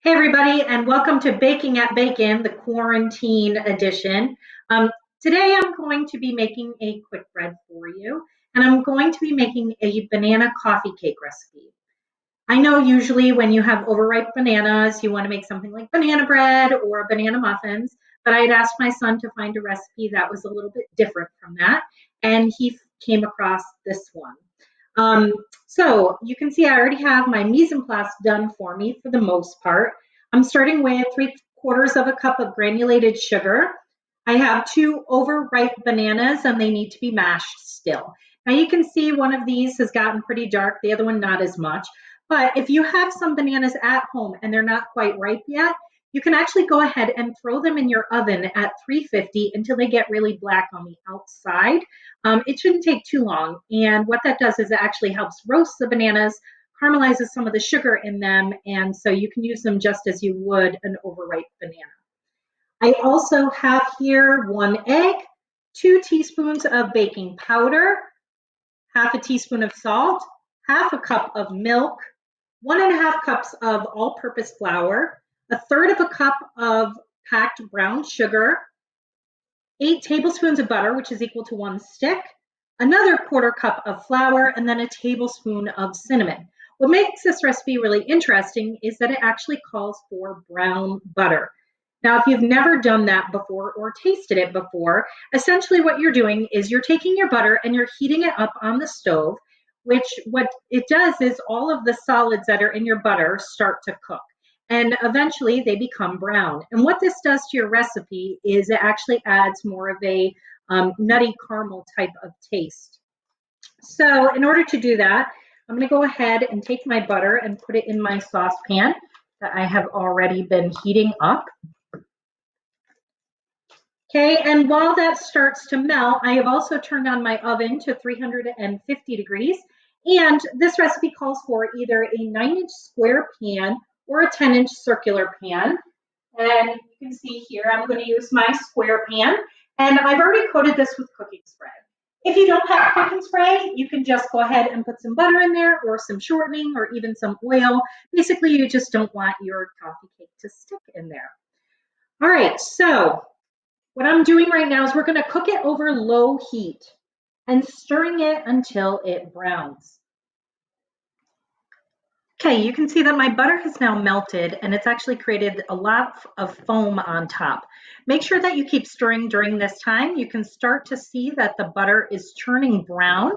Hey, everybody, and welcome to Baking at Bacon, the quarantine edition. Today, I'm going to be making a quick bread for you, and I'm going to be making a banana coffee cake recipe. I know usually when you have overripe bananas, you want to make something like banana bread or banana muffins, but I had asked my son to find a recipe that was a little bit different from that, and he came across this one. Um, so you can see I already have my mise en place done for me for the most part. I'm starting with 3/4 of a cup of granulated sugar. I have two overripe bananas and they need to be mashed still. Now you can see one of these has gotten pretty dark, the other one not as much. But if you have some bananas at home and they're not quite ripe yet, you can actually go ahead and throw them in your oven at 350 until they get really black on the outside. It shouldn't take too long. And what that does is it actually helps roast the bananas, caramelizes some of the sugar in them, and so you can use them just as you would an overripe banana. I also have here 1 egg, 2 teaspoons of baking powder, half a teaspoon of salt, half a cup of milk, 1.5 cups of all purpose flour, a third of a cup of packed brown sugar, 8 tablespoons of butter, which is equal to 1 stick, another 1/4 cup of flour, and then a tablespoon of cinnamon. What makes this recipe really interesting is that it actually calls for brown butter. Now, if you've never done that before or tasted it before, essentially what you're doing is you're taking your butter and you're heating it up on the stove, which what it does is all of the solids that are in your butter start to cook and eventually they become brown. And what this does to your recipe is it actually adds more of a nutty caramel type of taste. So in order to do that, I'm going to go ahead and take my butter and put it in my saucepan that I have already been heating up. Okay, and while that starts to melt, I have also turned on my oven to 350 degrees. And this recipe calls for either a 9-inch square pan or a 10-inch circular pan. And you can see here, I'm going to use my square pan. And I've already coated this with cooking spray. If you don't have cooking spray, you can just go ahead and put some butter in there or some shortening or even some oil. Basically, you just don't want your coffee cake to stick in there. All right, so what I'm doing right now is we're going to cook it over low heat and stirring it until it browns. Okay, you can see that my butter has now melted and it's actually created a lot of foam on top. Make sure that you keep stirring during this time. You can start to see that the butter is turning brown.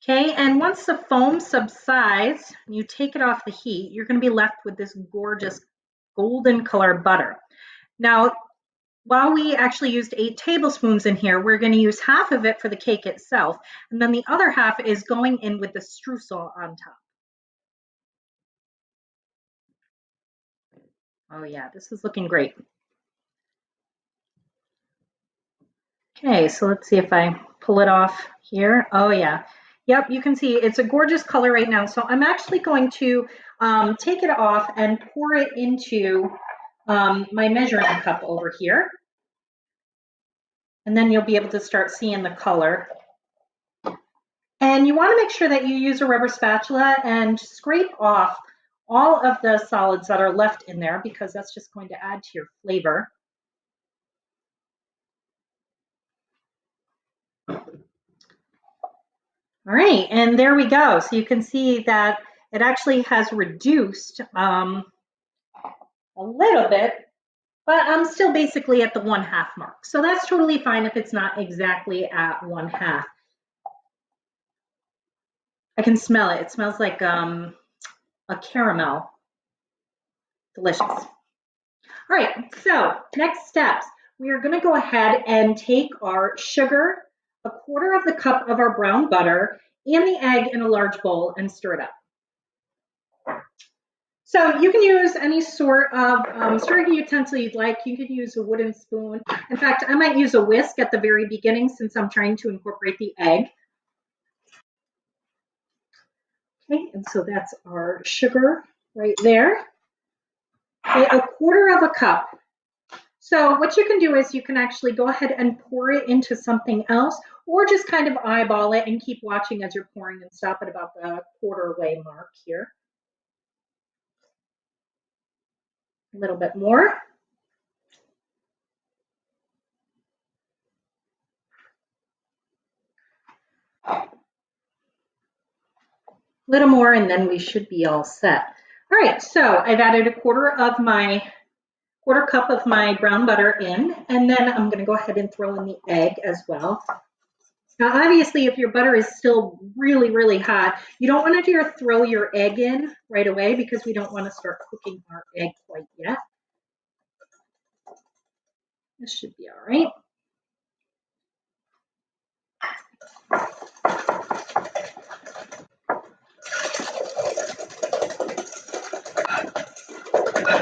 Okay, and once the foam subsides, you take it off the heat, you're going to be left with this gorgeous golden color butter. Now, while we actually used 8 tablespoons in here, we're going to use half of it for the cake itself, and then the other half is going in with the streusel on top. Oh yeah, this is looking great. Okay, so let's see if I pull it off here. Oh yeah. Yep, you can see it's a gorgeous color right now. So I'm actually going to take it off and pour it into my measuring cup over here. And then you'll be able to start seeing the color. And you want to make sure that you use a rubber spatula and scrape off all of the solids that are left in there because that's just going to add to your flavor. All right, and there we go. So you can see that it actually has reduced a little bit, but I'm still basically at the 1/2 mark. So that's totally fine if it's not exactly at 1/2. I can smell it. It smells like a caramel. Delicious. All right, so next steps. We are going to go ahead and take our sugar, 1/4 of the cup of our brown butter, and the egg in a large bowl and stir it up. So you can use any sort of stirring utensil you'd like. You could use a wooden spoon. In fact, I might use a whisk at the very beginning since I'm trying to incorporate the egg. Okay, and so that's our sugar right there. Okay, 1/4 of a cup. So what you can do is you can actually go ahead and pour it into something else or just kind of eyeball it and keep watching as you're pouring and stop at about the 1/4 way mark here. A little bit more. A little more, and then we should be all set. All right, so I've added a quarter cup of my brown butter in, and then I'm going to go ahead and throw in the egg as well. Now, obviously, if your butter is still really, really hot, you don't want to throw your egg in right away because we don't want to start cooking our egg quite yet. This should be all right.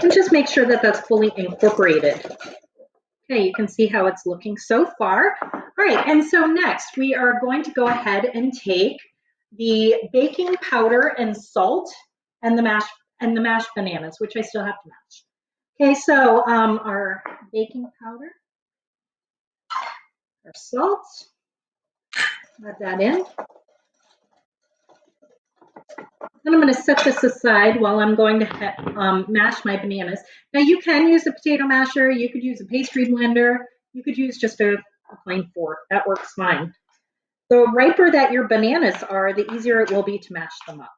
And just make sure that that's fully incorporated. Okay, you can see how it's looking so far. All right, and so next we are going to go ahead and take the baking powder and salt and the mashed bananas, which I still have to mash. Okay, so our baking powder, our salt, add that in. And I'm going to set this aside while I'm going to mash my bananas. Now you can use a potato masher, you could use a pastry blender, you could use just a plain fork. That works fine. The riper that your bananas are, the easier it will be to mash them up.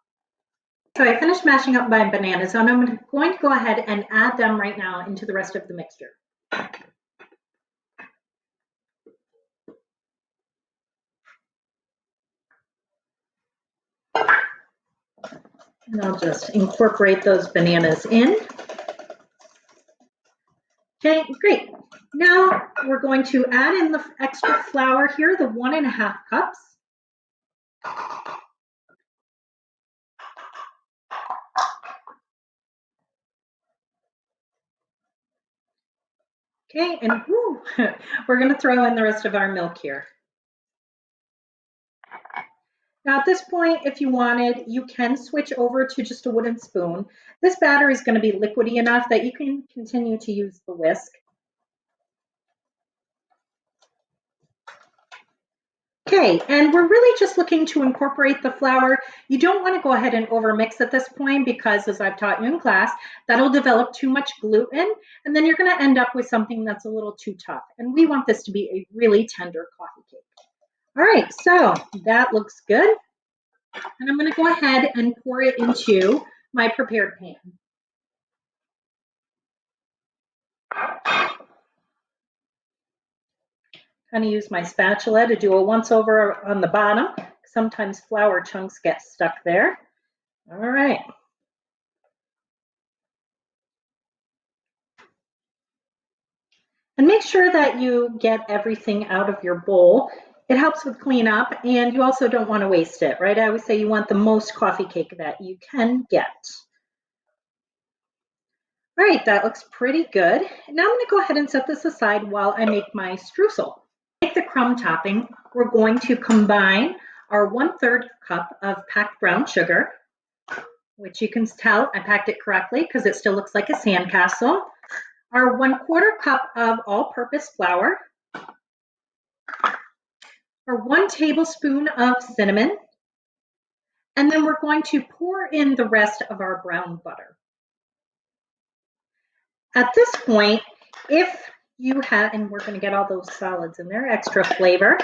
So I finished mashing up my bananas, and I'm going to go ahead and add them right now into the rest of the mixture. And I'll just incorporate those bananas in. Okay, great. Now we're going to add in the extra flour here, the 1.5 cups. Okay, and we're going to throw in the rest of our milk here. Now at this point, if you wanted, you can switch over to just a wooden spoon. This batter is going to be liquidy enough that you can continue to use the whisk. Okay, and we're really just looking to incorporate the flour. You don't want to go ahead and overmix at this point because, as I've taught you in class, that'll develop too much gluten, and then you're going to end up with something that's a little too tough. And we want this to be a really tender coffee cake. All right, so that looks good. And I'm going to go ahead and pour it into my prepared pan. Kind of use my spatula to do a once over on the bottom. Sometimes flour chunks get stuck there. All right. And make sure that you get everything out of your bowl. It helps with cleanup, and you also don't want to waste it, right? I always say you want the most coffee cake that you can get. All right, that looks pretty good. Now I'm going to go ahead and set this aside while I make my streusel. To make the crumb topping, we're going to combine our 1/3 cup of packed brown sugar, which you can tell I packed it correctly because it still looks like a sandcastle. Our 1/4 cup of all-purpose flour, or 1 tablespoon of cinnamon, and then we're going to pour in the rest of our brown butter. At this point, if you have, and we're going to get all those solids in there, extra flavor.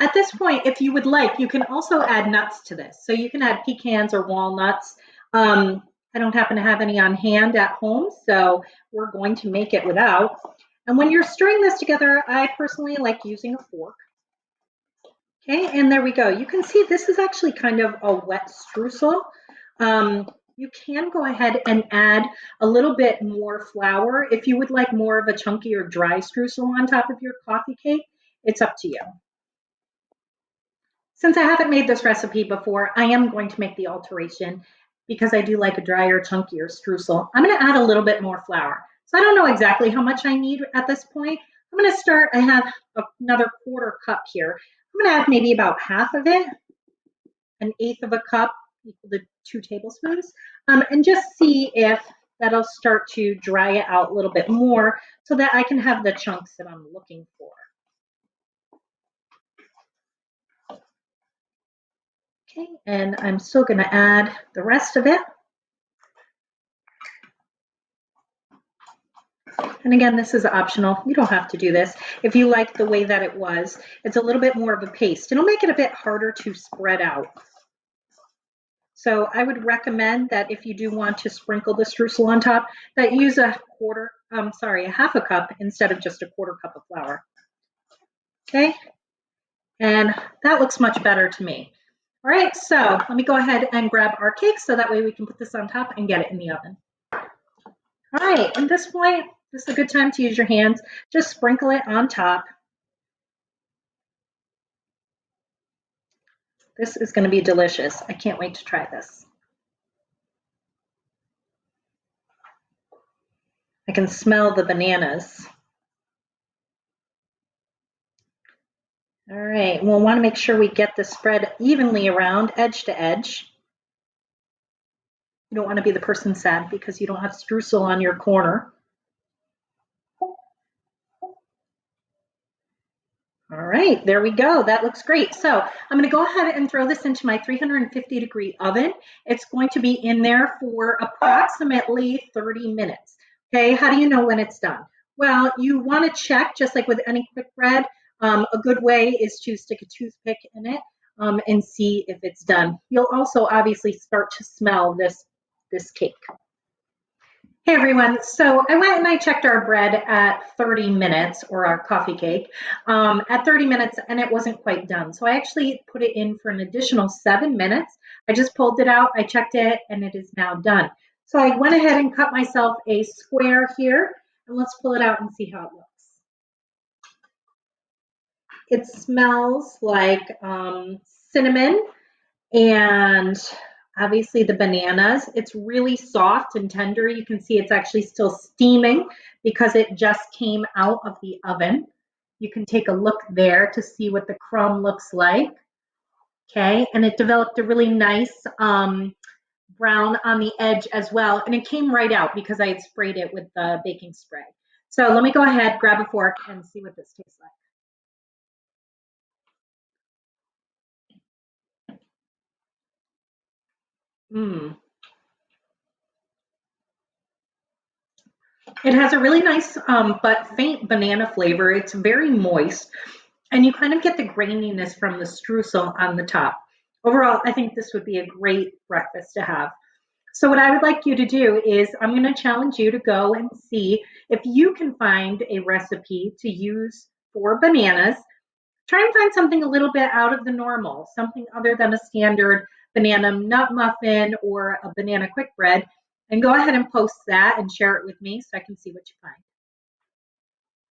At this point, if you would like, you can also add nuts to this. So you can add pecans or walnuts. I don't happen to have any on hand at home, so we're going to make it without. And when you're stirring this together, I personally like using a fork. Okay, and there we go. You can see this is actually kind of a wet streusel. You can go ahead and add a little bit more flour. If you would like more of a chunky or dry streusel on top of your coffee cake, it's up to you. Since I haven't made this recipe before, I am going to make the alteration because I do like a drier, chunkier streusel. I'm going to add a little bit more flour. So I don't know exactly how much I need at this point. I'm going to start, I have another 1/4 cup here. I'm going to add maybe about half of it, 1/8 of a cup, equal to 2 tablespoons, and just see if that'll start to dry it out a little bit more so that I can have the chunks that I'm looking for. Okay, and I'm still going to add the rest of it. And again, this is optional. You don't have to do this. If you like the way that it was, it's a little bit more of a paste. It'll make it a bit harder to spread out. So I would recommend that if you do want to sprinkle the streusel on top, that you use a half a cup instead of just a quarter cup of flour. Okay, and that looks much better to me. All right, so let me go ahead and grab our cake so that way we can put this on top and get it in the oven. All right, at this point, this is a good time to use your hands. Just sprinkle it on top. This is going to be delicious. I can't wait to try this. I can smell the bananas. All right, we'll want to make sure we get the spread evenly around, edge to edge. You don't want to be the person sad because you don't have streusel on your corner. All right, there we go. That looks great. So I'm going to go ahead and throw this into my 350-degree oven. It's going to be in there for approximately 30 minutes. Okay, how do you know when it's done? Well, you want to check, just like with any quick bread. A good way is to stick a toothpick in it and see if it's done. You'll also obviously start to smell this cake. Hey everyone, so I went and I checked our bread at 30 minutes, or our coffee cake, at 30 minutes, and it wasn't quite done. So I actually put it in for an additional 7 minutes. I just pulled it out, I checked it, and it is now done. So I went ahead and cut myself a square here, and let's pull it out and see how it looks. It smells like cinnamon and obviously the bananas. It's really soft and tender. You can see it's actually still steaming because it just came out of the oven. You can take a look there to see what the crumb looks like. Okay, and it developed a really nice brown on the edge as well, and it came right out because I had sprayed it with the baking spray. So let me go ahead, grab a fork, and see what this tastes like. It has a really nice but faint banana flavor. It's very moist, and you kind of get the graininess from the streusel on the top. Overall, I think this would be a great breakfast to have. So what I would like you to do is I'm going to challenge you to go and see if you can find a recipe to use for bananas. Try and find something a little bit out of the normal, something other than a standard banana nut muffin or a banana quick bread, and go ahead and post that and share it with me so I can see what you find.